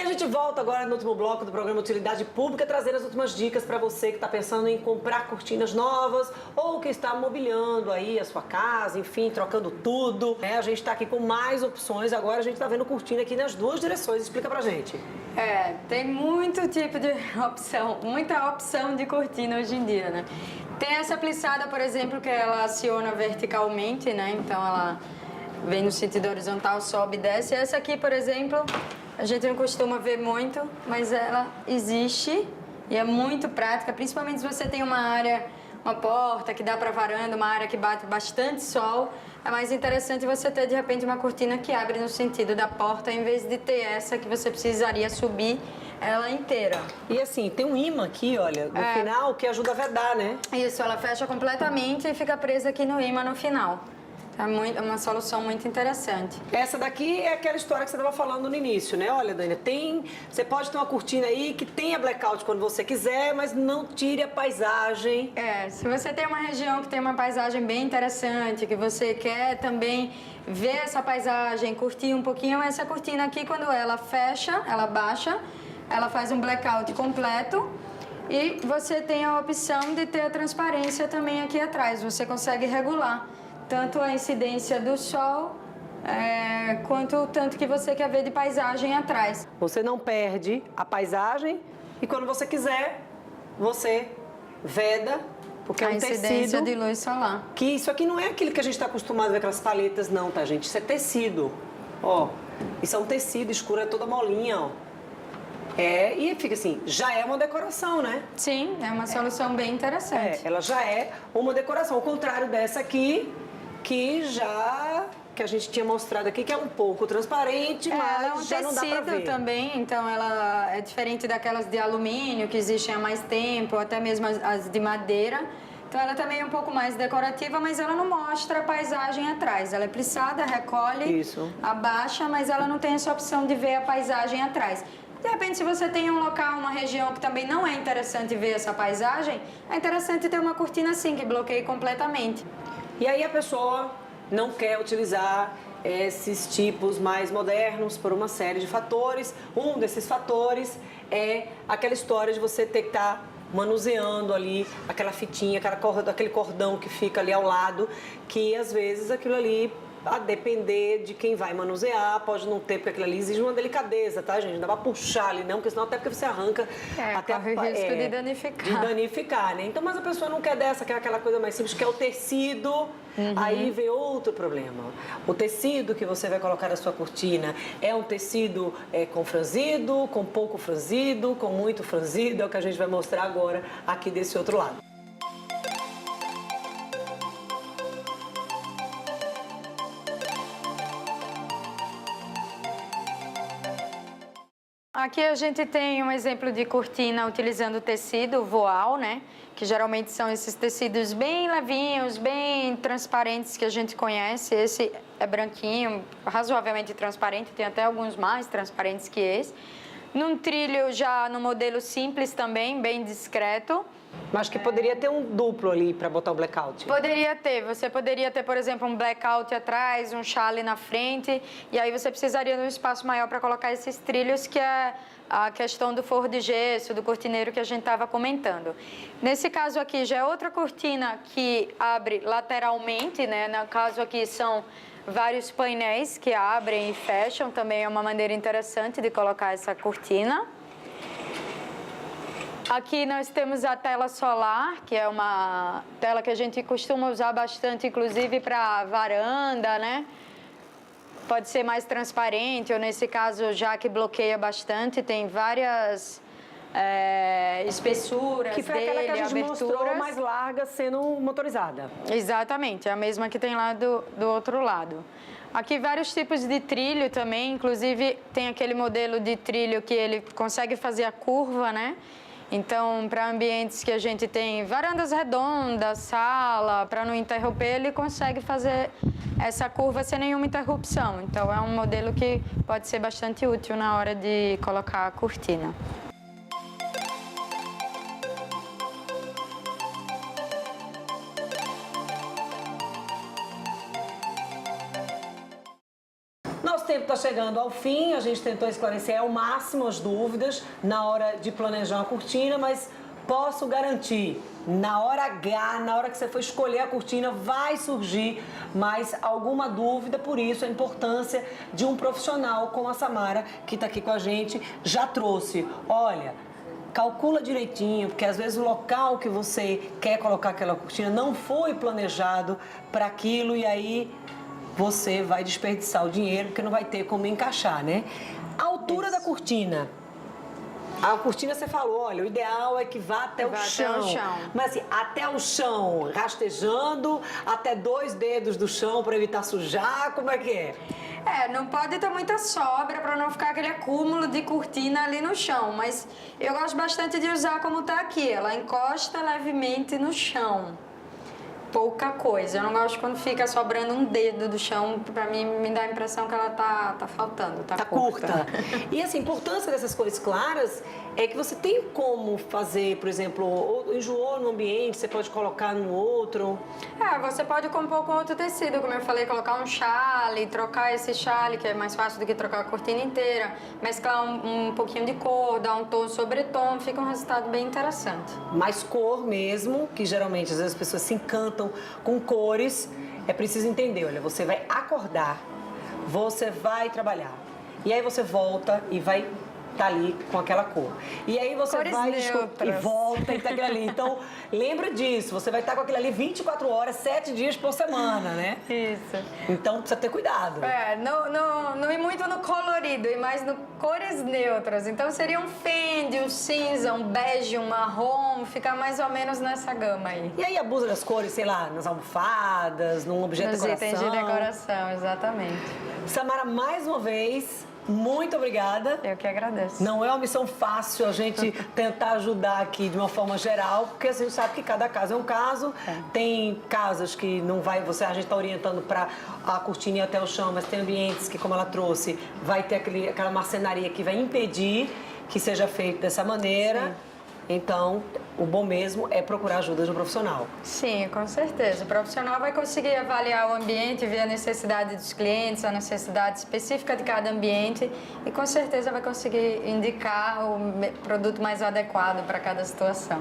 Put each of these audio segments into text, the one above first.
E a gente volta agora no último bloco do programa Utilidade Pública, trazendo as últimas dicas para você que está pensando em comprar cortinas novas ou que está mobiliando aí a sua casa, enfim, trocando tudo. A gente está aqui com mais opções, agora a gente está vendo cortina aqui nas duas direções. Explica pra gente. Tem muito tipo de opção, muita opção de cortina hoje em dia, né? Tem essa plissada, por exemplo, que ela aciona verticalmente, né? Então ela vem no sentido horizontal, sobe e desce. Essa aqui, por exemplo, a gente não costuma ver muito, mas ela existe e é muito prática, principalmente se você tem uma área, uma porta que dá para varanda, uma área que bate bastante sol. É mais interessante você ter, de repente, uma cortina que abre no sentido da porta, em vez de ter essa que você precisaria subir ela inteira. E assim, tem um imã aqui, olha, no final, que ajuda a vedar, né? Isso, ela fecha completamente e fica presa aqui no imã no final. É uma solução muito interessante. Essa daqui é aquela história que você estava falando no início, né? Olha, Dani, você pode ter uma cortina aí que tenha blackout quando você quiser, mas não tire a paisagem. Se você tem uma região que tem uma paisagem bem interessante, que você quer também ver essa paisagem, curtir um pouquinho, essa cortina aqui, quando ela fecha, ela baixa, ela faz um blackout completo. E você tem a opção de ter a transparência também aqui atrás. Você consegue regular tanto a incidência do sol, quanto o tanto que você quer ver de paisagem atrás. Você não perde a paisagem e quando você quiser, você veda, porque é um tecido... A incidência de luz solar. Que isso aqui não é aquilo que a gente está acostumado a ver, aquelas paletas não, tá, gente? Isso é tecido, ó. Isso é um tecido escuro, é toda molinha, ó. E fica assim, já é uma decoração, né? Sim, é uma solução bem interessante. Ela já é uma decoração, ao contrário dessa aqui, que a gente tinha mostrado aqui, que é um pouco transparente, mas ela é um já não dá pra ver. tecido também, então ela é diferente daquelas de alumínio, que existem há mais tempo, ou até mesmo as de madeira. Então ela também é um pouco mais decorativa, mas ela não mostra a paisagem atrás. Ela é plissada, recolhe, abaixa, mas ela não tem essa opção de ver a paisagem atrás. De repente, se você tem um local, uma região que também não é interessante ver essa paisagem, é interessante ter uma cortina assim, que bloqueie completamente. E aí a pessoa não quer utilizar esses tipos mais modernos por uma série de fatores. Um desses fatores é aquela história de você ter que estar manuseando ali aquela fitinha, aquele cordão que fica ali ao lado, que às vezes aquilo ali, a depender de quem vai manusear, pode não ter, porque aquilo ali exige uma delicadeza, tá, gente? Não dá pra puxar ali, não, porque senão até porque você arranca... até corre o risco de danificar. De danificar, né? Então, mas a pessoa não quer dessa, quer aquela coisa mais simples, que é o tecido. Aí vem outro problema. O tecido que você vai colocar na sua cortina é um tecido com franzido, com pouco franzido, com muito franzido, é o que a gente vai mostrar agora aqui desse outro lado. Aqui a gente tem um exemplo de cortina utilizando tecido voal, né? Que geralmente são esses tecidos bem levinhos, bem transparentes que a gente conhece. Esse é branquinho, razoavelmente transparente, tem até alguns mais transparentes que esse. Num trilho já no modelo simples também, bem discreto. Mas que poderia ter um duplo ali para botar o blackout. Poderia ter. Você poderia ter, por exemplo, um blackout atrás, um chale na frente. E aí você precisaria de um espaço maior para colocar esses trilhos, que é a questão do forro de gesso, do cortineiro que a gente estava comentando. Nesse caso aqui já é outra cortina que abre lateralmente, né? No caso aqui são vários painéis que abrem e fecham. Também é uma maneira interessante de colocar essa cortina. Aqui nós temos a tela solar, que é uma tela que a gente costuma usar bastante, inclusive para varanda, né? Pode ser mais transparente, ou nesse caso já que bloqueia bastante, tem várias espessuras que foi dele, aquela que a gente aberturas. mostrou mais larga sendo motorizada. Exatamente, é a mesma que tem lá do outro lado. Aqui vários tipos de trilho também, inclusive tem aquele modelo de trilho que ele consegue fazer a curva, né? Então, para ambientes que a gente tem varandas redondas, sala, para não interromper, ele consegue fazer essa curva sem nenhuma interrupção. Então, é um modelo que pode ser bastante útil na hora de colocar a cortina. tempo está chegando ao fim, a gente tentou esclarecer ao máximo as dúvidas na hora de planejar uma cortina, mas posso garantir, na hora H, na hora que você for escolher a cortina, vai surgir mais alguma dúvida, por isso a importância de um profissional como a Samara, que está aqui com a gente, já trouxe. Olha, calcula direitinho, porque às vezes o local que você quer colocar aquela cortina não foi planejado para aquilo e aí você vai desperdiçar o dinheiro porque não vai ter como encaixar, né? A altura da cortina. A cortina você falou, olha, o ideal é que vá até o chão. Mas assim, até o chão, rastejando, até 2 dedos do chão para evitar sujar, como é que é? Não pode ter muita sobra para não ficar aquele acúmulo de cortina ali no chão, mas eu gosto bastante de usar como tá aqui, ela encosta levemente no chão. Pouca coisa, eu não gosto quando fica sobrando um dedo do chão, pra mim me dá a impressão que ela tá faltando, tá curta. E assim, a importância dessas cores claras é que você tem como fazer, por exemplo, enjoou no ambiente, você pode colocar no outro. Você pode compor com outro tecido, como eu falei, colocar um chale, trocar esse chale, que é mais fácil do que trocar a cortina inteira, mesclar um pouquinho de cor, dar um tom sobre tom, fica um resultado bem interessante. Mais cor mesmo, que geralmente às vezes as pessoas se encantam com cores, é preciso entender, olha, você vai acordar, você vai trabalhar, e aí você volta e vai estar ali com aquela cor. E aí você cores vai neutras. E volta e tá aquilo ali. Então, lembra disso, você vai estar com aquilo ali 24 horas, 7 dias por semana, né? Isso. Então precisa ter cuidado. Não ir muito no colorido, e mais no cores neutras. Então seria um fende, um cinza, um bege, um marrom, ficar mais ou menos nessa gama aí. E aí abusa das cores, sei lá, nas almofadas, num objeto de decoração. Nos itens de decoração, exatamente. Samara, mais uma vez, muito obrigada. Eu que agradeço. Não é uma missão fácil a gente tentar ajudar aqui de uma forma geral, porque a gente sabe que cada caso é um caso. Tem casas que não vai, a gente está orientando para a cortina ir até o chão, mas tem ambientes que, como ela trouxe, vai ter aquela marcenaria que vai impedir que seja feito dessa maneira. Sim. Então, o bom mesmo é procurar ajuda de um profissional. Sim, com certeza. O profissional vai conseguir avaliar o ambiente, ver a necessidade dos clientes, a necessidade específica de cada ambiente e com certeza vai conseguir indicar o produto mais adequado para cada situação.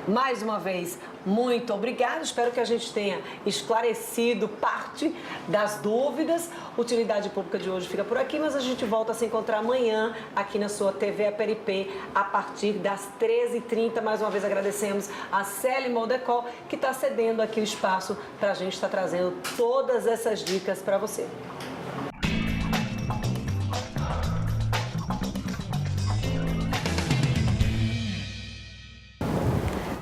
Mais uma vez, muito obrigada. Espero que a gente tenha esclarecido parte das dúvidas. Utilidade Pública de hoje fica por aqui, mas a gente volta a se encontrar amanhã aqui na sua TV Aperipê a partir das 13h30. Mais uma vez agradecemos a Célia Moldecol, que está cedendo aqui o espaço para a gente estar trazendo todas essas dicas para você.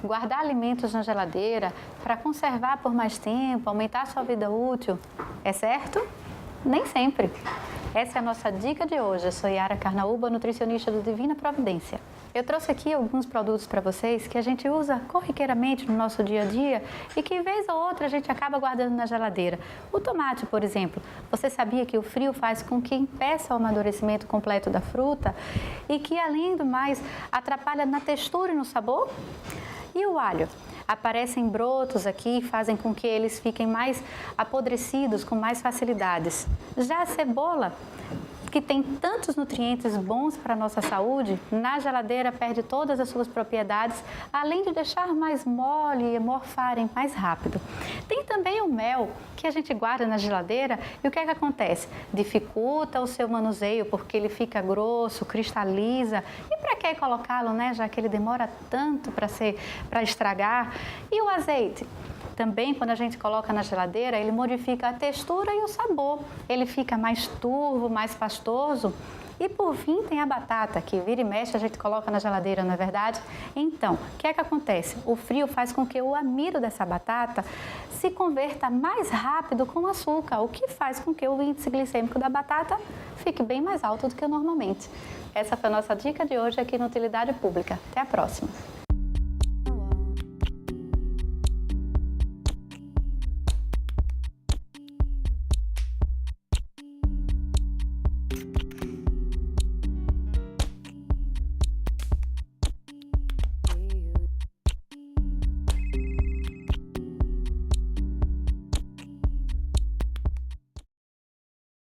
Guardar alimentos na geladeira para conservar por mais tempo, aumentar a sua vida útil, é certo? Nem sempre. Essa é a nossa dica de hoje. Eu sou Yara Carnaúba, nutricionista do Divina Providência. Eu trouxe aqui alguns produtos para vocês que a gente usa corriqueiramente no nosso dia a dia e que, vez ou outra, a gente acaba guardando na geladeira. O tomate, por exemplo. Você sabia que o frio faz com que impeça o amadurecimento completo da fruta e que, além do mais, atrapalha na textura e no sabor? E o alho? Aparecem brotos aqui e fazem com que eles fiquem mais apodrecidos com mais facilidades. Já a cebola, que tem tantos nutrientes bons para a nossa saúde, na geladeira perde todas as suas propriedades, além de deixar mais mole e morfarem mais rápido. Tem também o mel, que a gente guarda na geladeira e o que é que acontece? Dificulta o seu manuseio porque ele fica grosso, cristaliza. E para que colocá-lo, né? Já que ele demora tanto para estragar. E o azeite? Também, quando a gente coloca na geladeira, ele modifica a textura e o sabor. Ele fica mais turvo, mais pastoso. E, por fim, tem a batata, que vira e mexe a gente coloca na geladeira, não é verdade? Então, o que é que acontece? O frio faz com que o amido dessa batata se converta mais rápido com açúcar, o que faz com que o índice glicêmico da batata fique bem mais alto do que normalmente. Essa foi a nossa dica de hoje aqui no Utilidade Pública. Até a próxima!